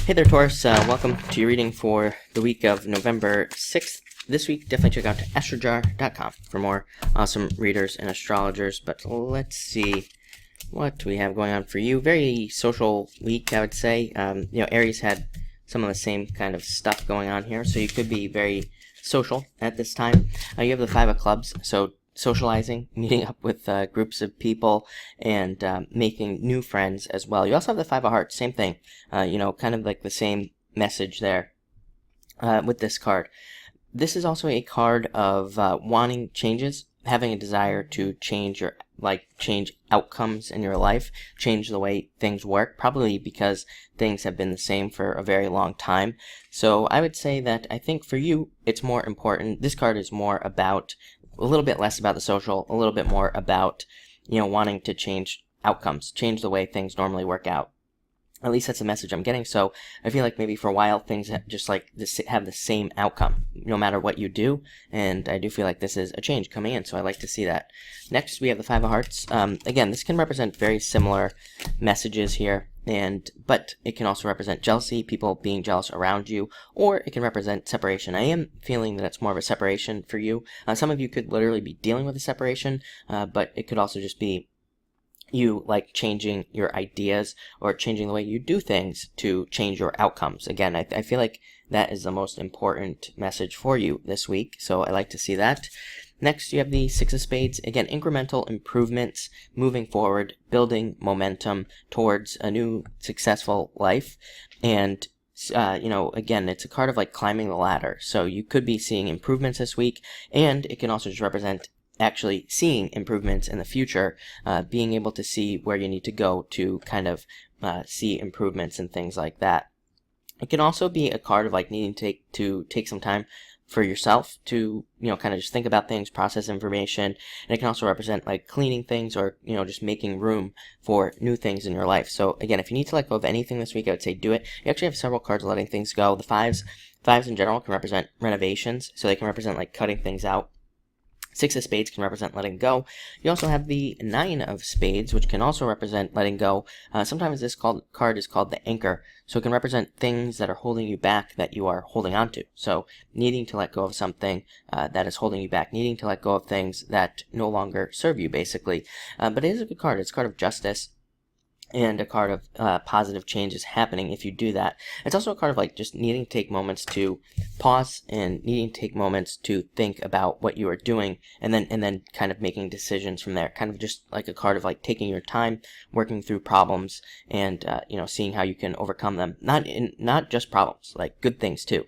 Hey there, Taurus. Welcome to your reading for the week of November 6th. This week, definitely check out astrojar.com for more awesome readers and astrologers. But let's see what we have going on for you. Very social week, I would say. Aries had some of the same kind of stuff going on here, so you could be very social at this time. You have the Five of Clubs, so socializing, meeting up with groups of people, and making new friends as well. You also have the Five of Hearts, same thing. Kind of like the same message there with this card. This is also a card of wanting changes, having a desire to change change outcomes in your life, change the way things work, probably because things have been the same for a very long time. So I would say that I think for you, it's more important. This card is more about a little bit less about the social, a little bit more about, wanting to change outcomes, change the way things normally work out. At least that's the message I'm getting. So I feel like maybe for a while things just like this have the same outcome no matter what you do, and I do feel like this is a change coming in, so I like to see that. Next, we have the Five of Hearts. Again, this can represent very similar messages here, but it can also represent jealousy, people being jealous around you, or it can represent separation. I am feeling that it's more of a separation for you. Some of you could literally be dealing with a separation, but it could also just be you like changing your ideas or changing the way you do things to change your outcomes. Again, I feel like that is the most important message for you this week, so I like to see that. Next, you have the Six of Spades. Again, incremental improvements, moving forward, building momentum towards a new successful life. And again, it's a card of like climbing the ladder. So you could be seeing improvements this week, and it can also just represent actually seeing improvements in the future, being able to see where you need to go to kind of see improvements and things like that. It can also be a card of like needing to take some time for yourself to, kind of just think about things, process information, and it can also represent like cleaning things or, just making room for new things in your life. So again, if you need to let go of anything this week, I would say do it. You actually have several cards letting things go. The fives in general can represent renovations, so they can represent like cutting things out. Six of Spades can represent letting go. You also have the Nine of Spades, which can also represent letting go. Sometimes this card is called the Anchor, so it can represent things that are holding you back that you are holding on to. So needing to let go of something that is holding you back, needing to let go of things that no longer serve you, basically. But it is a good card. It's a card of justice, and a card of positive changes happening if you do that. It's also a card of like just needing to take moments to pause and needing to take moments to think about what you are doing, and then kind of making decisions from there. Kind of just like a card of like taking your time, working through problems, and seeing how you can overcome them. Not just problems, like good things too.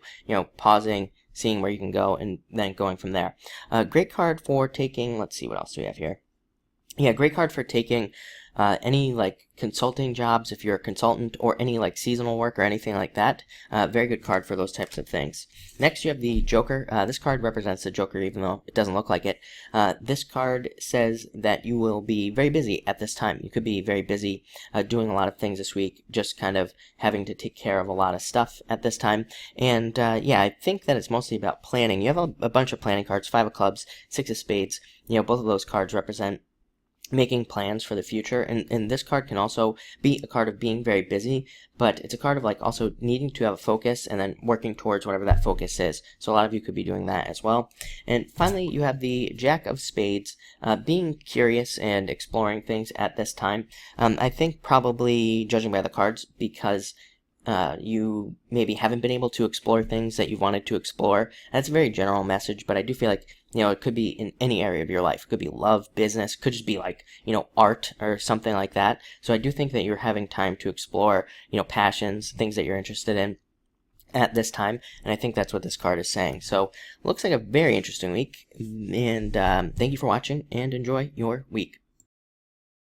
Pausing, seeing where you can go, and then going from there. Great card for taking. Let's see, what else do we have here? Yeah, great card for taking any like consulting jobs if you're a consultant, or any like seasonal work or anything like that. Very good card for those types of things. Next, you have the Joker. This card represents the Joker, even though it doesn't look like it. This card says that you will be very busy at this time. You could be very busy doing a lot of things this week, just kind of having to take care of a lot of stuff at this time. And I think that it's mostly about planning. You have a bunch of planning cards: Five of Clubs, Six of Spades. Both of those cards represent making plans for the future, and this card can also be a card of being very busy, but it's a card of like also needing to have a focus and then working towards whatever that focus is. So a lot of you could be doing that as well. And finally, you have the Jack of Spades, being curious and exploring things at this time. I think probably, judging by the cards, because you maybe haven't been able to explore things that you wanted to explore. That's a very general message, but I do feel like, it could be in any area of your life. It could be love, business, could just be like, art or something like that. So I do think that you're having time to explore, passions, things that you're interested in at this time, and I think that's what this card is saying. So looks like a very interesting week, and thank you for watching, and enjoy your week.